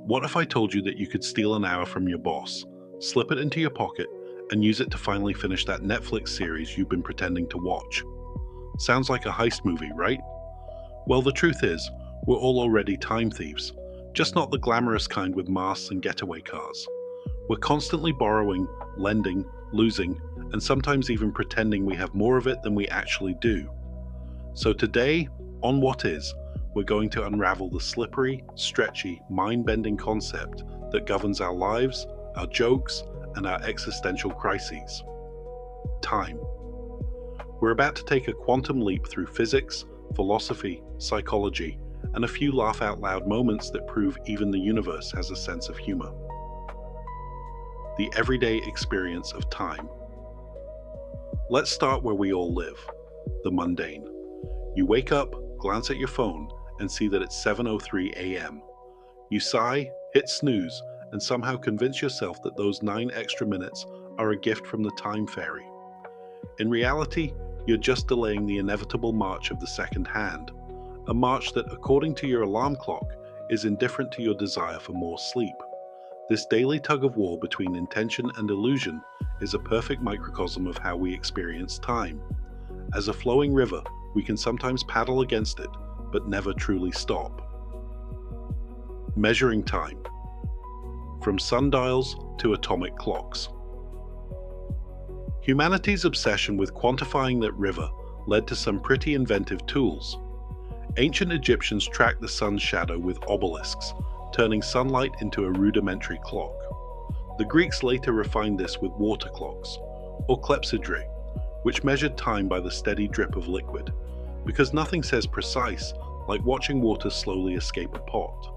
What if I told you that you could steal an hour from your boss, slip it into your pocket, and use it to finally finish that Netflix series you've been pretending to watch? Sounds like a heist movie, right? Well, the truth is, we're all already time thieves, just not the glamorous kind with masks and getaway cars. We're constantly borrowing, lending, losing, and sometimes even pretending we have more of it than we actually do. So today, on What Is, we're going to unravel the slippery, stretchy, mind-bending concept that governs our lives, our jokes, and our existential crises. Time. We're about to take a quantum leap through physics, philosophy, psychology, and a few laugh-out-loud moments that prove even the universe has a sense of humor. The everyday experience of time. Let's start where we all live, the mundane. You wake up, glance at your phone, and see that it's 7:03 a.m. You sigh, hit snooze, and somehow convince yourself that those 9 extra minutes are a gift from the time fairy. In reality, you're just delaying the inevitable march of the second hand, a march that, according to your alarm clock, is indifferent to your desire for more sleep. This daily tug-of-war between intention and illusion is a perfect microcosm of how we experience time. As a flowing river, we can sometimes paddle against it, but never truly stop. Measuring time. From sundials to atomic clocks. Humanity's obsession with quantifying that river led to some pretty inventive tools. Ancient Egyptians tracked the sun's shadow with obelisks, turning sunlight into a rudimentary clock. The Greeks later refined this with water clocks, or clepsydry, which measured time by the steady drip of liquid, because nothing says precise like watching water slowly escape a pot.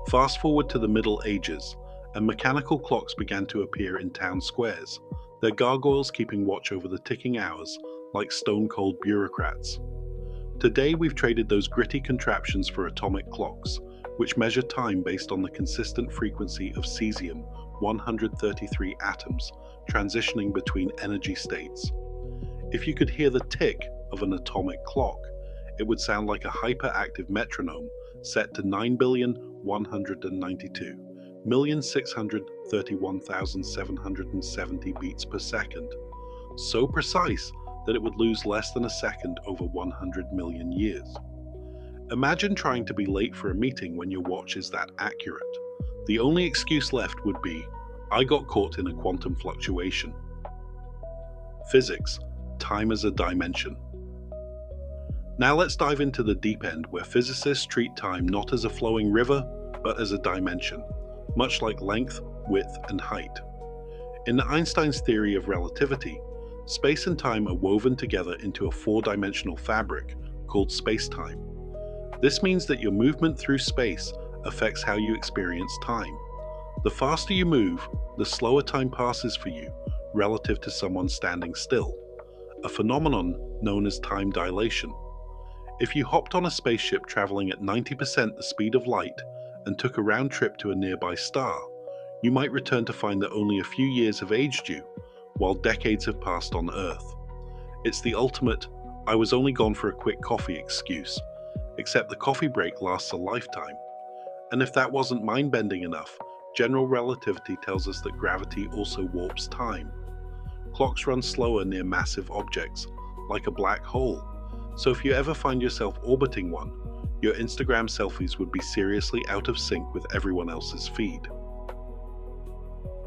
Fast forward to the Middle Ages, and mechanical clocks began to appear in town squares, their gargoyles keeping watch over the ticking hours like stone-cold bureaucrats. Today we've traded those gritty contraptions for atomic clocks, which measure time based on the consistent frequency of cesium-133 atoms transitioning between energy states. If you could hear the tick of an atomic clock, it would sound like a hyperactive metronome set to 9,192,631,770 beats per second, so precise that it would lose less than a second over 100 million years. Imagine trying to be late for a meeting when your watch is that accurate. The only excuse left would be, I got caught in a quantum fluctuation. Physics, time as a dimension. Now let's dive into the deep end where physicists treat time not as a flowing river, but as a dimension, much like length, width, and height. In Einstein's theory of relativity, space and time are woven together into a 4-dimensional fabric called spacetime. This means that your movement through space affects how you experience time. The faster you move, the slower time passes for you relative to someone standing still, a phenomenon known as time dilation. If you hopped on a spaceship traveling at 90% the speed of light and took a round trip to a nearby star, you might return to find that only a few years have aged you, while decades have passed on Earth. It's the ultimate, I was only gone for a quick coffee excuse, except the coffee break lasts a lifetime. And if that wasn't mind-bending enough, general relativity tells us that gravity also warps time. Clocks run slower near massive objects, like a black hole, so if you ever find yourself orbiting one, your Instagram selfies would be seriously out of sync with everyone else's feed.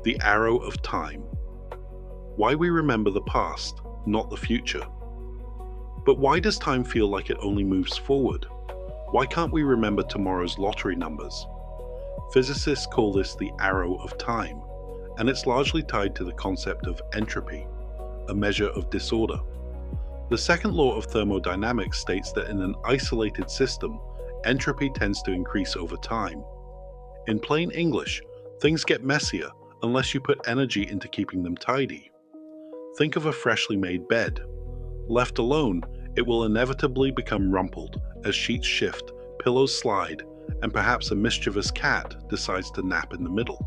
The arrow of time. Why we remember the past, not the future. But why does time feel like it only moves forward? Why can't we remember tomorrow's lottery numbers? Physicists call this the arrow of time, and it's largely tied to the concept of entropy, a measure of disorder. The second law of thermodynamics states that in an isolated system, entropy tends to increase over time. In plain English, things get messier unless you put energy into keeping them tidy. Think of a freshly made bed. Left alone, it will inevitably become rumpled as sheets shift, pillows slide, and perhaps a mischievous cat decides to nap in the middle.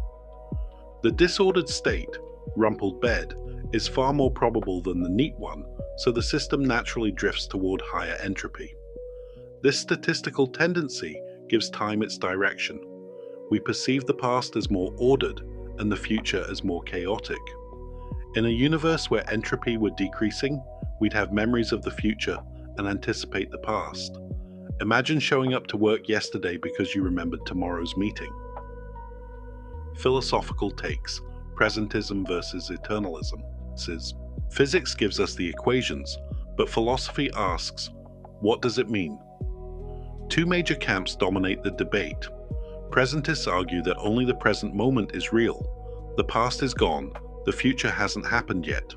The disordered state, rumpled bed, is far more probable than the neat one, so the system naturally drifts toward higher entropy. This statistical tendency gives time its direction. We perceive the past as more ordered and the future as more chaotic. In a universe where entropy were decreasing, we'd have memories of the future and anticipate the past. Imagine showing up to work yesterday because you remembered tomorrow's meeting. Philosophical takes, presentism versus eternalism. Physics gives us the equations, but philosophy asks, what does it mean? Two major camps dominate the debate. Presentists argue that only the present moment is real. The past is gone, the future hasn't happened yet.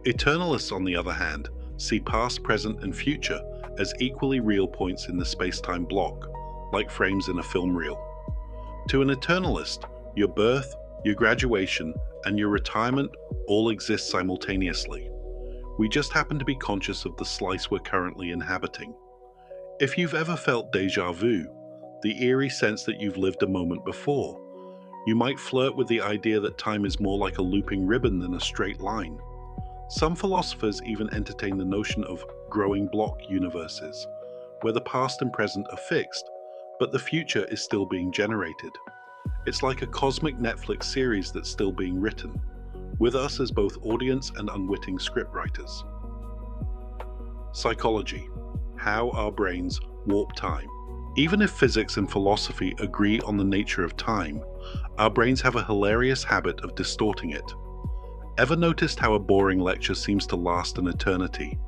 Eternalists, on the other hand, see past, present, and future as equally real points in the space-time block, like frames in a film reel. To an eternalist, your birth, your graduation, and your retirement all exist simultaneously. We just happen to be conscious of the slice we're currently inhabiting. If you've ever felt déjà vu, the eerie sense that you've lived a moment before, you might flirt with the idea that time is more like a looping ribbon than a straight line. Some philosophers even entertain the notion of growing block universes, where the past and present are fixed, but the future is still being generated. It's like a cosmic Netflix series that's still being written, with us as both audience and unwitting scriptwriters. Psychology: how our brains warp time. Even if physics and philosophy agree on the nature of time, our brains have a hilarious habit of distorting it. Ever noticed how a boring lecture seems to last an eternity,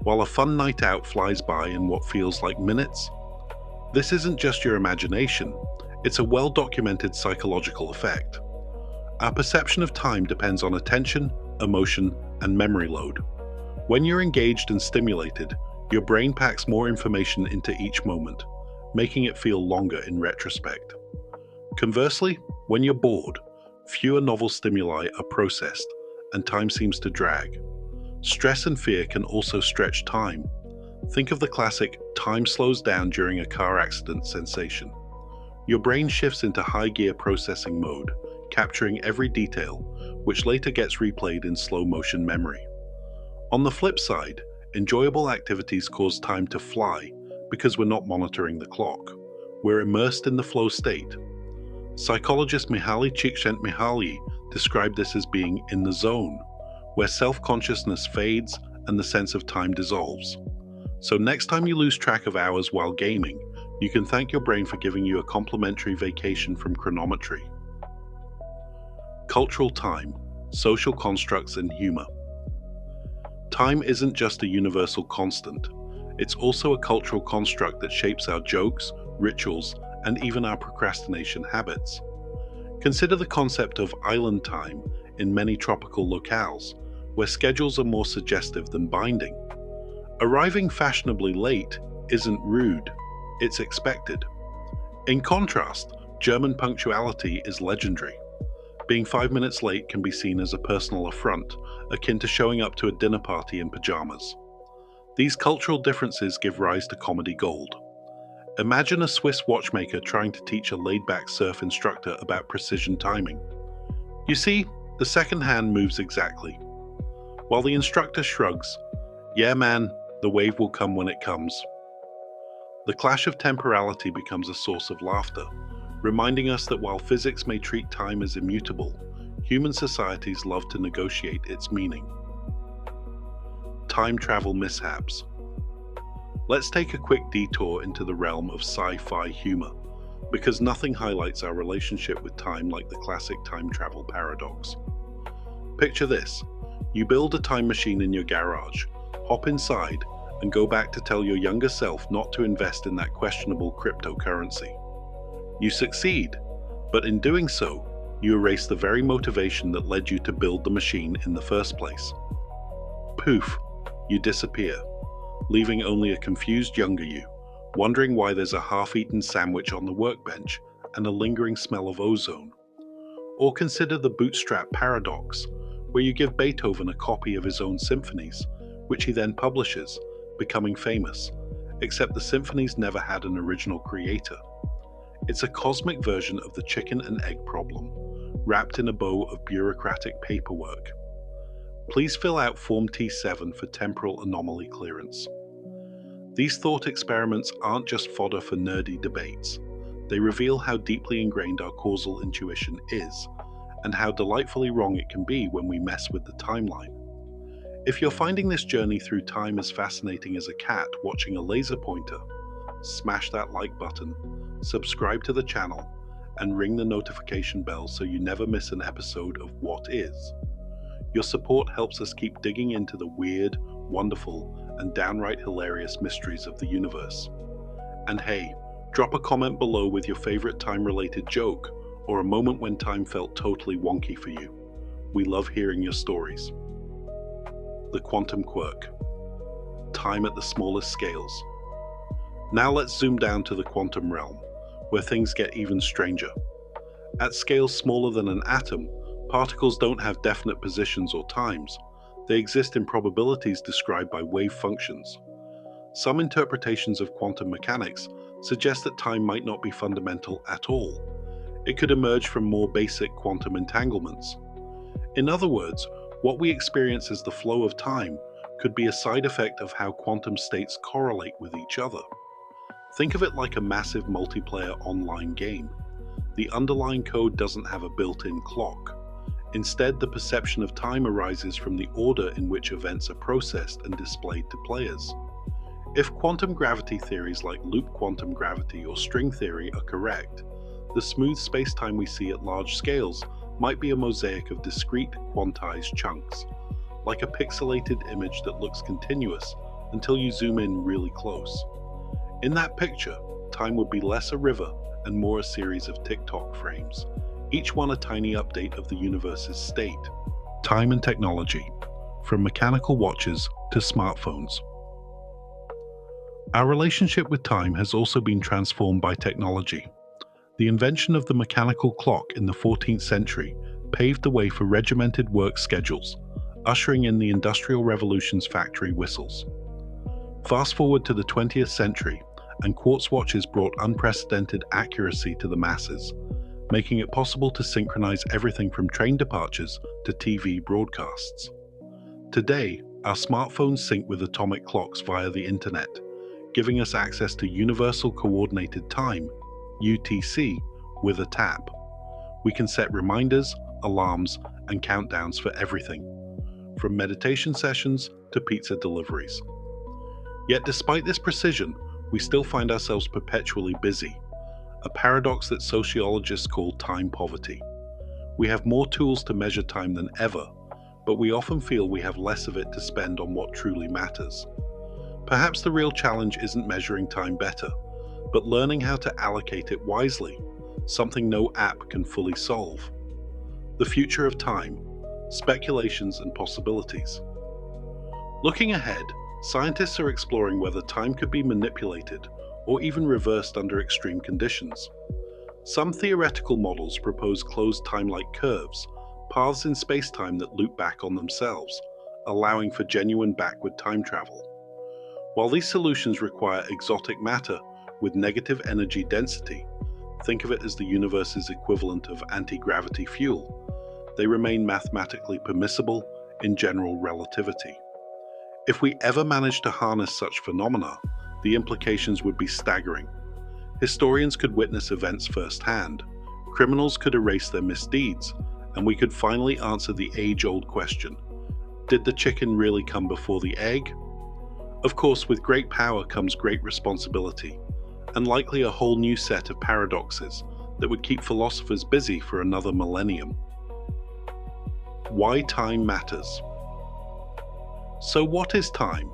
while a fun night out flies by in what feels like minutes? This isn't just your imagination, it's a well-documented psychological effect. Our perception of time depends on attention, emotion, and memory load. When you're engaged and stimulated, your brain packs more information into each moment, making it feel longer in retrospect. Conversely, when you're bored, fewer novel stimuli are processed, and time seems to drag. Stress and fear can also stretch time. Think of the classic "time slows down during a car accident" sensation. Your brain shifts into high-gear processing mode, capturing every detail, which later gets replayed in slow-motion memory. On the flip side, enjoyable activities cause time to fly because we're not monitoring the clock. We're immersed in the flow state. Psychologist Mihaly Csikszentmihalyi described this as being in the zone, where self-consciousness fades and the sense of time dissolves. So next time you lose track of hours while gaming, you can thank your brain for giving you a complimentary vacation from chronometry. Cultural time, social constructs, and humor. Time isn't just a universal constant. It's also a cultural construct that shapes our jokes, rituals, and even our procrastination habits. Consider the concept of island time in many tropical locales, where schedules are more suggestive than binding. Arriving fashionably late isn't rude, it's expected. In contrast, German punctuality is legendary. Being 5 minutes late can be seen as a personal affront, akin to showing up to a dinner party in pajamas. These cultural differences give rise to comedy gold. Imagine a Swiss watchmaker trying to teach a laid-back surf instructor about precision timing. You see, the second hand moves exactly. While the instructor shrugs, "Yeah man, the wave will come when it comes." The clash of temporality becomes a source of laughter, reminding us that while physics may treat time as immutable, human societies love to negotiate its meaning. Time travel mishaps. Let's take a quick detour into the realm of sci-fi humor, because nothing highlights our relationship with time like the classic time travel paradox. Picture this: you build a time machine in your garage, hop inside, and go back to tell your younger self not to invest in that questionable cryptocurrency. You succeed, but in doing so, you erase the very motivation that led you to build the machine in the first place. Poof, you disappear, leaving only a confused younger you, wondering why there's a half-eaten sandwich on the workbench and a lingering smell of ozone. Or consider the bootstrap paradox, where you give Beethoven a copy of his own symphonies, which he then publishes, becoming famous, except the symphonies never had an original creator. It's a cosmic version of the chicken and egg problem, wrapped in a bow of bureaucratic paperwork. Please fill out Form T7 for temporal anomaly clearance. These thought experiments aren't just fodder for nerdy debates. They reveal how deeply ingrained our causal intuition is, and how delightfully wrong it can be when we mess with the timeline. If you're finding this journey through time as fascinating as a cat watching a laser pointer, smash that like button, subscribe to the channel, and ring the notification bell so you never miss an episode of What Is. Your support helps us keep digging into the weird, wonderful, and downright hilarious mysteries of the universe. And hey, drop a comment below with your favorite time-related joke or a moment when time felt totally wonky for you. We love hearing your stories. The quantum quirk. Time at the smallest scales. Now let's zoom down to the quantum realm, where things get even stranger. At scales smaller than an atom, particles don't have definite positions or times. They exist in probabilities described by wave functions. Some interpretations of quantum mechanics suggest that time might not be fundamental at all. It could emerge from more basic quantum entanglements. In other words, what we experience as the flow of time could be a side effect of how quantum states correlate with each other. Think of it like a massive multiplayer online game. The underlying code doesn't have a built-in clock. Instead, the perception of time arises from the order in which events are processed and displayed to players. If quantum gravity theories like loop quantum gravity or string theory are correct, the smooth spacetime we see at large scales might be a mosaic of discrete, quantized chunks, like a pixelated image that looks continuous until you zoom in really close. In that picture, time would be less a river and more a series of tick-tock frames, each one a tiny update of the universe's state. Time and technology, from mechanical watches to smartphones. Our relationship with time has also been transformed by technology. The invention of the mechanical clock in the 14th century paved the way for regimented work schedules, ushering in the Industrial Revolution's factory whistles. Fast forward to the 20th century, and quartz watches brought unprecedented accuracy to the masses, making it possible to synchronize everything from train departures to TV broadcasts. Today, our smartphones sync with atomic clocks via the internet, giving us access to Universal Coordinated Time, UTC, with a tap. We can set reminders, alarms, and countdowns for everything, from meditation sessions to pizza deliveries. Yet despite this precision, we still find ourselves perpetually busy, a paradox that sociologists call time poverty. We have more tools to measure time than ever, but we often feel we have less of it to spend on what truly matters. Perhaps the real challenge isn't measuring time better, but learning how to allocate it wisely, something no app can fully solve. The future of time, speculations and possibilities. Looking ahead, scientists are exploring whether time could be manipulated or even reversed under extreme conditions. Some theoretical models propose closed time-like curves, paths in space-time that loop back on themselves, allowing for genuine backward time travel. While these solutions require exotic matter with negative energy density, think of it as the universe's equivalent of anti-gravity fuel, they remain mathematically permissible in general relativity. If we ever manage to harness such phenomena, the implications would be staggering. Historians could witness events firsthand, criminals could erase their misdeeds, and we could finally answer the age-old question: did the chicken really come before the egg? Of course, with great power comes great responsibility, and likely a whole new set of paradoxes that would keep philosophers busy for another millennium. Why time matters. So what is time?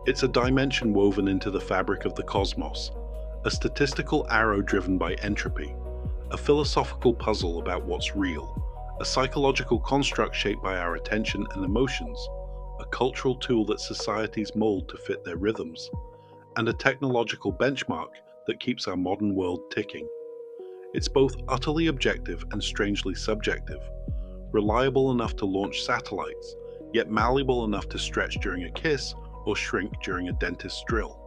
It's a dimension woven into the fabric of the cosmos, a statistical arrow driven by entropy, a philosophical puzzle about what's real, a psychological construct shaped by our attention and emotions, a cultural tool that societies mold to fit their rhythms, and a technological benchmark that keeps our modern world ticking. It's both utterly objective and strangely subjective, reliable enough to launch satellites, yet malleable enough to stretch during a kiss or shrink during a dentist's drill.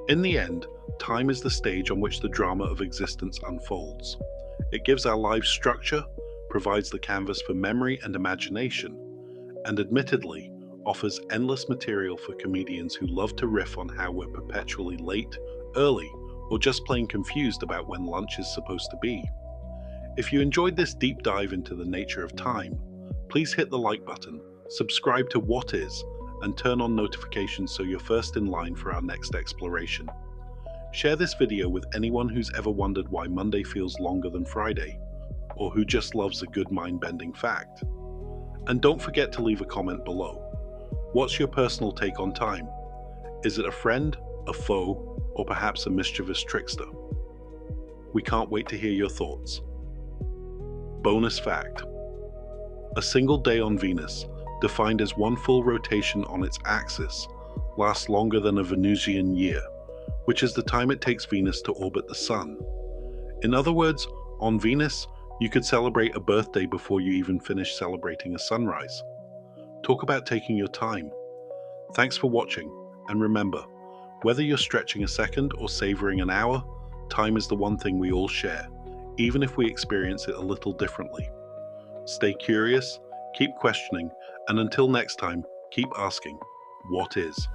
In the end, time is the stage on which the drama of existence unfolds. It gives our lives structure, provides the canvas for memory and imagination, and admittedly, offers endless material for comedians who love to riff on how we're perpetually late, early, or just plain confused about when lunch is supposed to be. If you enjoyed this deep dive into the nature of time, please hit the like button, subscribe to What Is, and turn on notifications so you're first in line for our next exploration. Share this video with anyone who's ever wondered why Monday feels longer than Friday, or who just loves a good mind-bending fact. And don't forget to leave a comment below. What's your personal take on time? Is it a friend, a foe, or perhaps a mischievous trickster? We can't wait to hear your thoughts. Bonus fact: a single day on Venus, defined as one full rotation on its axis, lasts longer than a Venusian year, which is the time it takes Venus to orbit the Sun. In other words, on Venus, you could celebrate a birthday before you even finish celebrating a sunrise. Talk about taking your time. Thanks for watching, and remember, whether you're stretching a second or savoring an hour, time is the one thing we all share, even if we experience it a little differently. Stay curious, keep questioning, and until next time, keep asking, what is?